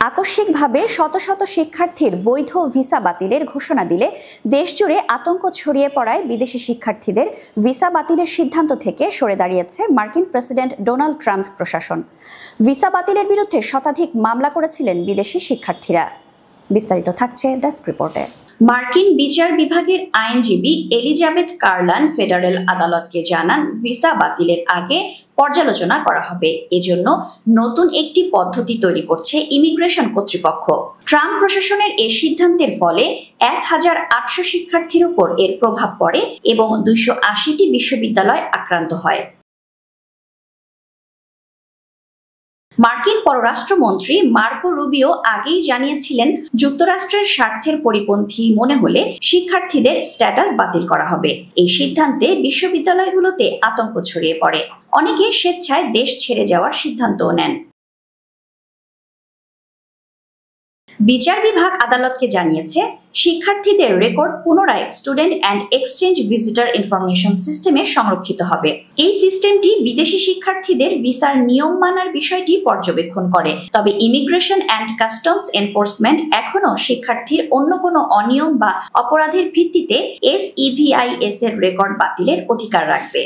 আকস্মিকভাবে শত শত শিক্ষার্থীর বৈধ ভিসা বাতিলের ঘোষণা দিলে দেশজুড়ে আতঙ্ক ছড়িয়ে পড়ায় বিদেশি শিক্ষার্থীদের ভিসা বাতিলের সিদ্ধান্ত থেকে সরে দাঁড়িয়েছে মার্কিন প্রেসিডেন্ট ডোনাল্ড ট্রাম্প প্রশাসন। ভিসা বাতিলের বিরুদ্ধে শতাধিক মামলা করেছিলেন বিদেশি শিক্ষার্থীরা। বিস্তারিত থাকছে ডেস্ক রিপোর্টে। মার্কিন বিচার বিভাগের আইনজীবী এলিজাবেথ কার্লান ফেডারেল আদালতকে জানান, ভিসা বাতিলের আগে পর্যালোচনা করা হবে। এজন্য নতুন একটি পদ্ধতি তৈরি করছে ইমিগ্রেশন কর্তৃপক্ষ। ট্রাম্প প্রশাসনের এই সিদ্ধান্তের ফলে ১,৮০০ শিক্ষার্থীর উপর এর প্রভাব পড়ে এবং ২৮০টি বিশ্ববিদ্যালয় আক্রান্ত হয়। মার্কিন পররাষ্ট্রমন্ত্রী মার্কো রুবিও আগেই জানিয়েছিলেন, যুক্তরাষ্ট্রের স্বার্থের পরিপন্থী মনে হলে শিক্ষার্থীদের স্ট্যাটাস বাতিল করা হবে। এই সিদ্ধান্তে বিশ্ববিদ্যালয়গুলোতে আতঙ্ক ছড়িয়ে পড়ে। অনেকে স্বেচ্ছায় দেশ ছেড়ে যাওয়ার সিদ্ধান্তও নেন। বিচার বিভাগ আদালতকে জানিয়েছে, শিক্ষার্থীদের রেকর্ড পুনরায় student and exchange visitor information সিস্টেমে সংরক্ষিত হবে। এই সিস্টেমটি বিদেশি শিক্ষার্থীদের ভিসার নিয়ম মানার বিষয়টি পর্যবেক্ষণ করে। তবে ইমিগ্রেশন অ্যান্ড কাস্টমস এনফোর্সমেন্ট এখনও শিক্ষার্থীর অন্য কোনো অনিয়ম বা অপরাধের ভিত্তিতে SEVIS এর রেকর্ড বাতিলের অধিকার রাখবে।